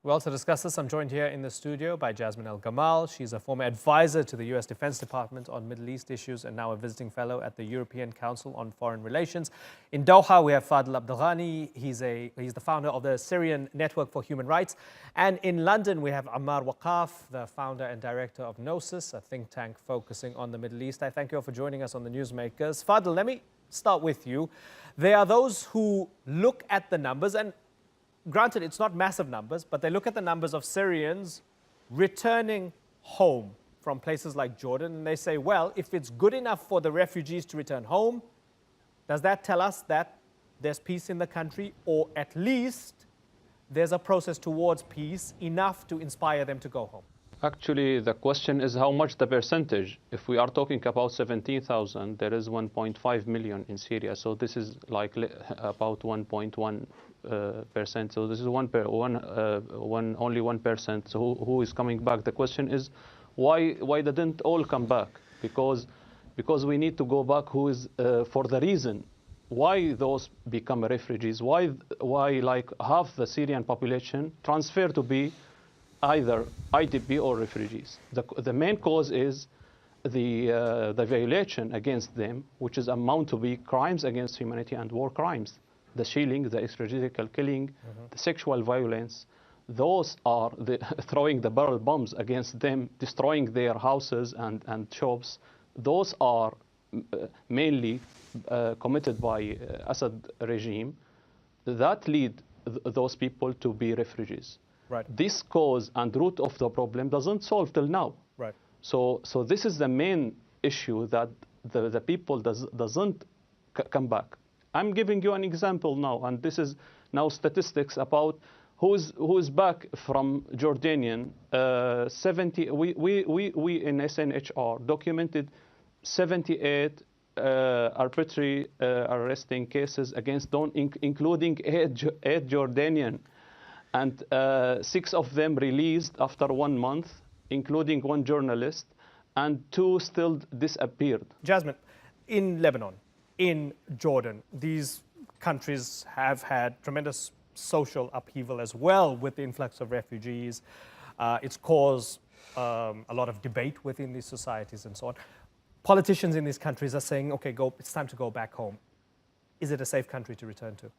Well, to discuss this, I'm joined here in the studio by Jasmine El-Gamal. She's a former advisor to the U.S. Defense Department on Middle East issues and now a visiting fellow at the European Council on Foreign Relations. In Doha, we have Fadel abdul Ghany. He's the founder of the Syrian Network for Human Rights. And in London, we have Ammar Waqaf, the founder and director of Gnosis, a think tank focusing on the Middle East. I thank you all for joining us on the Newsmakers. Fadel, let me start with you. There are those who look at the numbers, and granted, it's not massive numbers, but they look at the numbers of Syrians returning home from places like Jordan, and they say, well, if it's good enough for the refugees to return home, does that tell us that there's peace in the country, or at least there's a process towards peace enough to inspire them to go home? Actually, the question is how much the percentage. If we are talking about 17,000, there is 1.5 million in Syria. So this is like about 1.1%. So this is only 1%. So who is coming back? The question is, why didn't all come back? Because we need to go back. Who is for the reason why those become refugees? Why like half the Syrian population transfer to be either IDP or refugees? The main cause is the violation against them, which is amount to be crimes against humanity and war crimes. The shelling, the extrajudicial killing, the sexual violence, those are throwing the barrel bombs against them, destroying their houses and shops. Those are mainly committed by Assad regime that lead those people to be refugees. Right. This cause and root of the problem doesn't solve till now. Right. So this is the main issue, that the people doesn't come back. I'm giving you an example now, and this is now statistics about who is back from Jordanian. 70. We in SNHR documented 78 arbitrary arresting cases against, including 8 Jordanian. And 6 of them released after 1 month, including 1 journalist, and 2 still disappeared. Jasmine, in Lebanon, in Jordan, these countries have had tremendous social upheaval as well with the influx of refugees. It's caused a lot of debate within these societies and so on. Politicians in these countries are saying, okay, it's time to go back home. Is it a safe country to return to?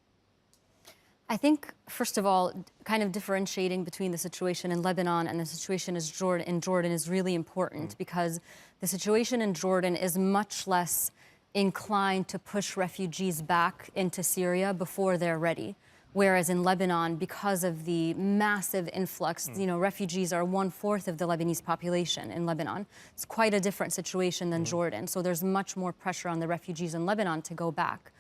I think, first of all, kind of differentiating between the situation in Lebanon and the situation in Jordan is really important, because the situation in Jordan is much less inclined to push refugees back into Syria before they're ready. Whereas in Lebanon, because of the massive influx, refugees are 1/4 of the Lebanese population in Lebanon. It's quite a different situation than Jordan. So there's much more pressure on the refugees in Lebanon to go back.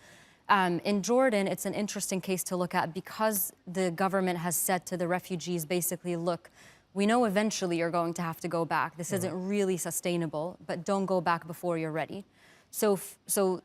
In Jordan, it's an interesting case to look at, because the government has said to the refugees, basically, look, we know eventually you're going to have to go back. This isn't really sustainable, but don't go back before you're ready. So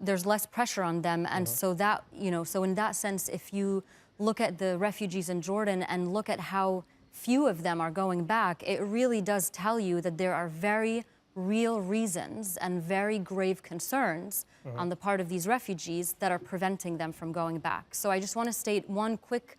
there's less pressure on them. And so that, so in that sense, if you look at the refugees in Jordan and look at how few of them are going back, it really does tell you that there are very real reasons and very grave concerns on the part of these refugees that are preventing them from going back. So I just want to state one quick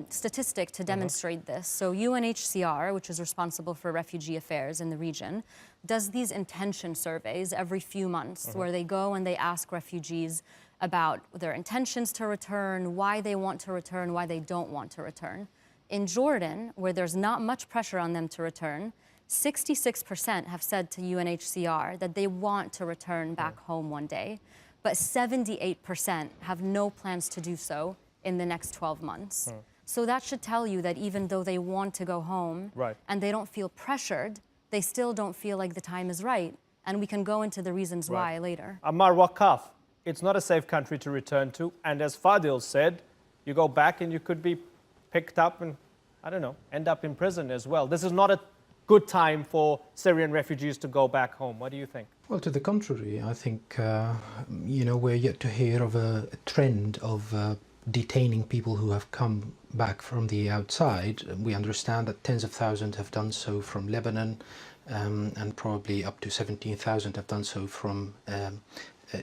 statistic to demonstrate this. So UNHCR, which is responsible for refugee affairs in the region, does these intention surveys every few months where they go and they ask refugees about their intentions to return, why they want to return, why they don't want to return. In Jordan, where there's not much pressure on them to return, 66% have said to UNHCR that they want to return back home one day, but 78% have no plans to do so in the next 12 months. So that should tell you that even though they want to go home and they don't feel pressured, they still don't feel like the time is right. And we can go into the reasons why later. Ammar Waqaf, it's not a safe country to return to. And as Fadel said, you go back and you could be picked up and, I don't know, end up in prison as well. This is not a good time for Syrian refugees to go back home. What do you think? Well, to the contrary, I think, we're yet to hear of a trend of detaining people who have come back from the outside. We understand that tens of thousands have done so from Lebanon, and probably up to 17,000 have done so from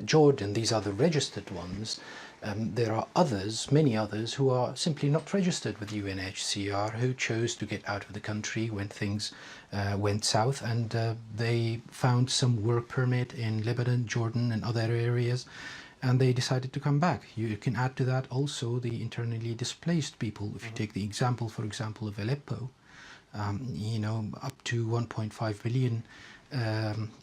Jordan. These are the registered ones. There are others, many others, who are simply not registered with UNHCR, who chose to get out of the country when things went south, and they found some work permit in Lebanon, Jordan, and other areas, and they decided to come back. You can add to that also the internally displaced people. If you take the example, for example, of Aleppo, you know, up to 1.5 million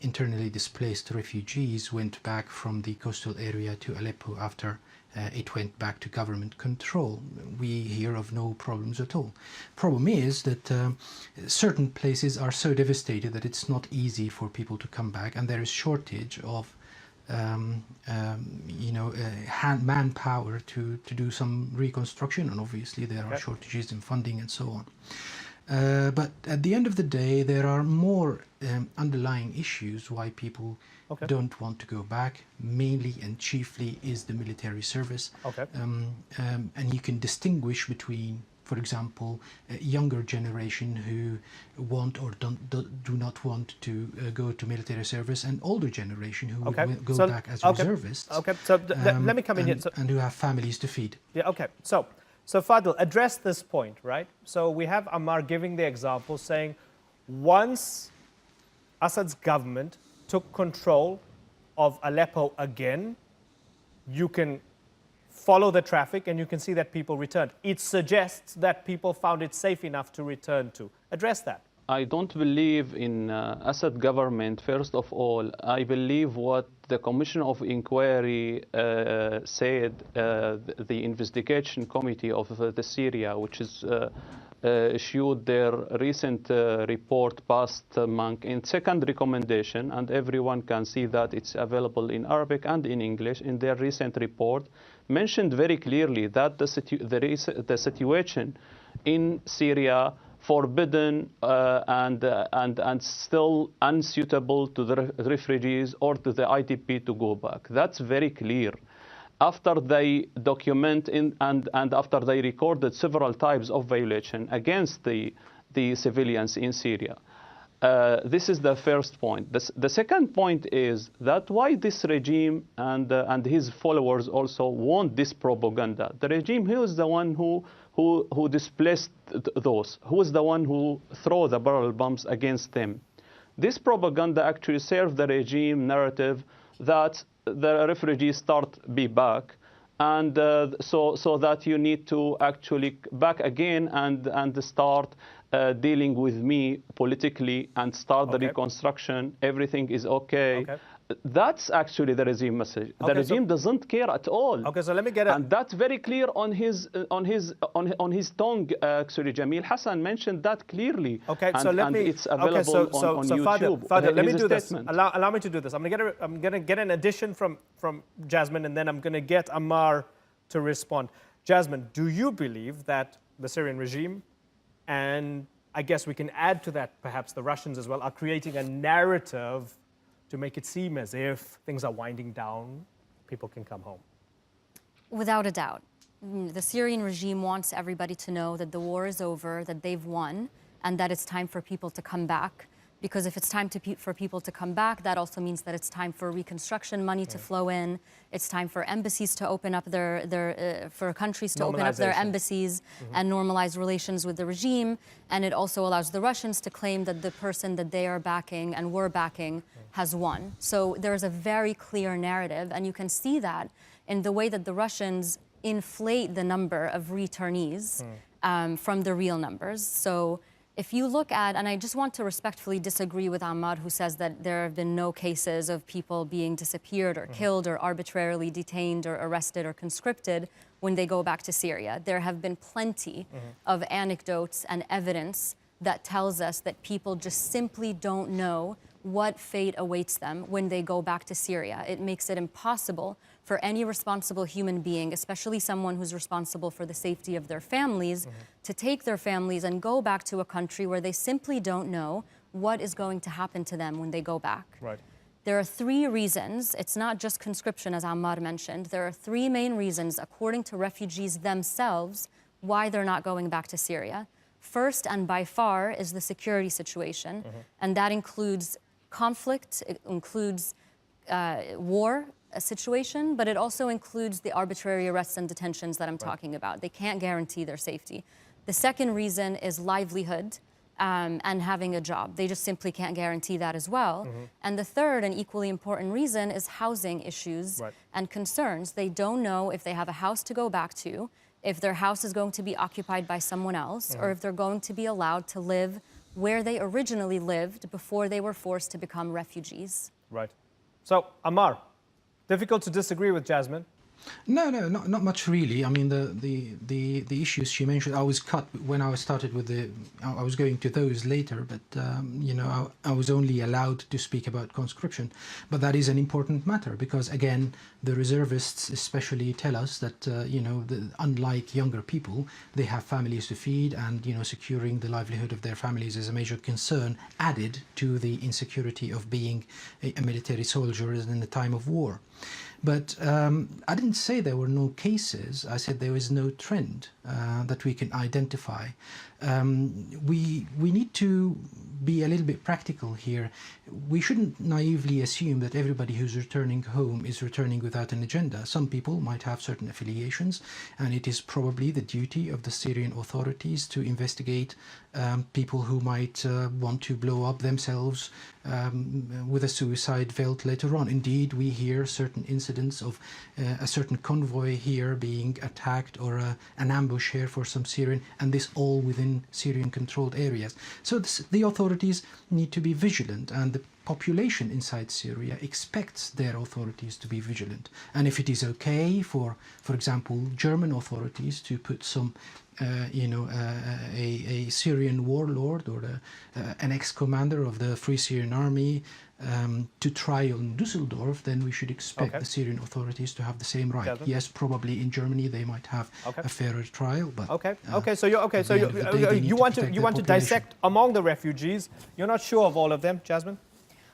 internally displaced refugees went back from the coastal area to Aleppo after it went back to government control. We hear of no problems at all. Problem is that certain places are so devastated that it's not easy for people to come back, and there is shortage of you know, manpower to do some reconstruction, and obviously there are shortages in funding and so on. But at the end of the day, there are more underlying issues why people don't want to go back. Mainly and chiefly is the military service. And you can distinguish between, for example, a younger generation who want or do not want to go to military service, and older generation who will go back as reservists. Let me come in here. And who have families to feed. Yeah, So Fadel, address this point, right? So we have Ammar giving the example saying once Assad's government took control of Aleppo again, you can follow the traffic and you can see that people returned. It suggests that people found it safe enough to return to. Address that. I don't believe in Assad government, first of all. I believe what the Commission of Inquiry said, the investigation committee of the Syria, which is issued their recent report past month in second recommendation, and everyone can see that it's available in Arabic and in English. In their recent report, mentioned very clearly that the situation in Syria forbidden and still unsuitable to the refugees or to the IDP to go back. That's very clear. After they document and after they recorded several types of violation against the civilians in Syria. This is the first point. The second point is that why this regime and his followers also want this propaganda. The regime, who is the one who displaced those? Who is the one who throw the barrel bombs against them? This propaganda actually serves the regime narrative that the refugees start be back, and so that you need to actually back again and start dealing with me politically and start the reconstruction. Everything is okay. That's actually the regime message. The regime doesn't care at all. So let me get it. And that's very clear on his tongue. Actually, Jamil Hassan mentioned that clearly. So let me. It's available on YouTube. Fadel, let me do this. Allow me to do this. I'm gonna get an addition from Jasmine, and then I'm gonna get Ammar to respond. Jasmine, do you believe that the Syrian regime, and I guess we can add to that perhaps the Russians as well, are creating a narrative to make it seem as if things are winding down, people can come home? Without a doubt. The Syrian regime wants everybody to know that the war is over, that they've won, and that it's time for people to come back. Because if it's time for people to come back, that also means that it's time for reconstruction money to flow in. It's time for embassies to open up for countries to open up their embassies and normalize relations with the regime. And it also allows the Russians to claim that the person that they are backing and were backing has won. So there's a very clear narrative, and you can see that in the way that the Russians inflate the number of returnees from the real numbers. So if you look at, and I just want to respectfully disagree with Ammar, who says that there have been no cases of people being disappeared or killed or arbitrarily detained or arrested or conscripted when they go back to Syria. There have been plenty of anecdotes and evidence that tells us that people just simply don't know what fate awaits them when they go back to Syria. It makes it impossible for any responsible human being, especially someone who's responsible for the safety of their families, to take their families and go back to a country where they simply don't know what is going to happen to them when they go back. Right. There are three reasons. It's not just conscription, as Ammar mentioned. There are three main reasons, according to refugees themselves, why they're not going back to Syria. First, and by far, is the security situation, and that includes conflict, it includes war, situation, but it also includes the arbitrary arrests and detentions that I'm talking about. They can't guarantee their safety. The second reason is livelihood and having a job. They just simply can't guarantee that as well. And the third and equally important reason is housing issues and concerns. They don't know if they have a house to go back to, if their house is going to be occupied by someone else, or if they're going to be allowed to live where they originally lived before they were forced to become refugees. Right. So, Ammar, difficult to disagree with Jasmine. No, not much really. I mean, the issues she mentioned, I was cut when I started with I was going to those later, but you know, I was only allowed to speak about conscription. But that is an important matter because, again, the reservists especially tell us that you know, unlike younger people, they have families to feed, and you know, securing the livelihood of their families is a major concern, added to the insecurity of being a military soldier in the time of war. But I didn't say there were no cases. I said there is no trend that we can identify. We need to be a little bit practical here. We shouldn't naively assume that everybody who's returning home is returning without an agenda. Some people might have certain affiliations, and it is probably the duty of the Syrian authorities to investigate people who might want to blow up themselves with a suicide belt later on. Indeed, we hear certain incidents of a certain convoy here being attacked, or an ambush here for some Syrian, and this all within Syrian-controlled areas. So the authorities need to be vigilant, and the population inside Syria expects their authorities to be vigilant. And if it is okay for example, German authorities to put some you know, a Syrian warlord or an ex-commander of the Free Syrian Army to trial in Dusseldorf, then we should expect the Syrian authorities to have the same right. Yes, probably in Germany they might have a fairer trial, but So you want to dissect among the refugees. You're not sure of all of them, Jasmine?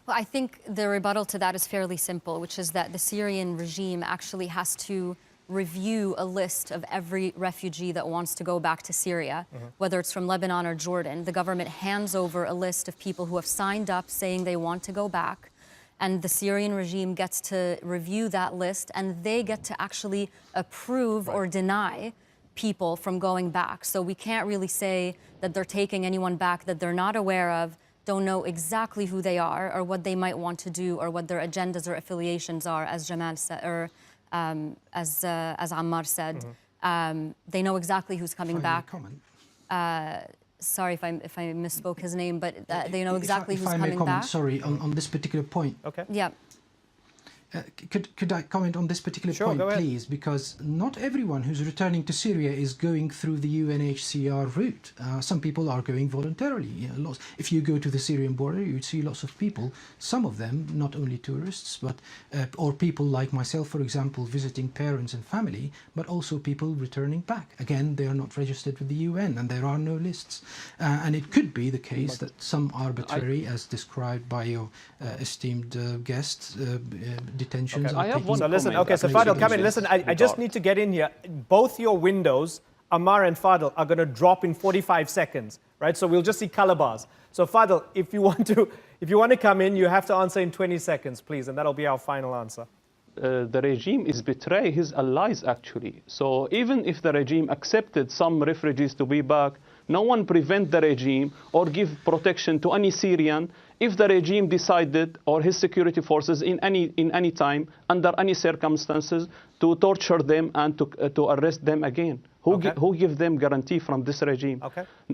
Well, I think the rebuttal to that is fairly simple, which is that the Syrian regime actually has to review a list of every refugee that wants to go back to Syria, whether it's from Lebanon or Jordan. The government hands over a list of people who have signed up saying they want to go back, and the Syrian regime gets to review that list, and they get to actually approve or deny people from going back. So we can't really say that they're taking anyone back that they're not aware of, don't know exactly who they are or what they might want to do or what their agendas or affiliations are, as Jamal said, or as Ammar said. They know exactly who's coming back. Sorry if I misspoke his name, but they know exactly who's coming back. Sorry, on this particular point. Okay. Yeah. Could I comment on this particular point, please? Because not everyone who's returning to Syria is going through the UNHCR route. Some people are going voluntarily. You know, if you go to the Syrian border, you'd see lots of people, some of them not only tourists, but or people like myself, for example, visiting parents and family, but also people returning back. Again, they are not registered with the UN, and there are no lists. And it could be the case that some arbitrary, as described by your esteemed guest, detentions. I have one so listen, comment. so Fadel, come in. Listen, I just need to get in here. Both your windows, Ammar and Fadel, are going to drop in 45 seconds, right? So we'll just see color bars. So Fadel, if you want to come in, you have to answer in 20 seconds, please, and that'll be our final answer. The regime is betraying his allies, actually. So even if the regime accepted some refugees to be back, no one prevent the regime or give protection to any Syrian if the regime decided, or his security forces in any time, under any circumstances, to torture them and to arrest them again. Who give them guarantee from this regime?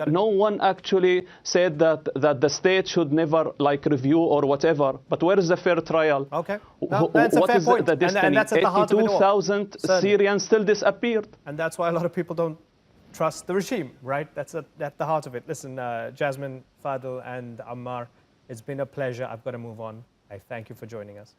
No one actually said that the state should never review or whatever. But where is the fair trial? No, that's a fair point. The destiny? And that's at the heart of it all. 82,000 Syrians still disappeared. And that's why a lot of people don't trust the regime, right? That's at the heart of it. Listen, Jasmine, Fadel, and Ammar, it's been a pleasure. I've got to move on. I thank you for joining us.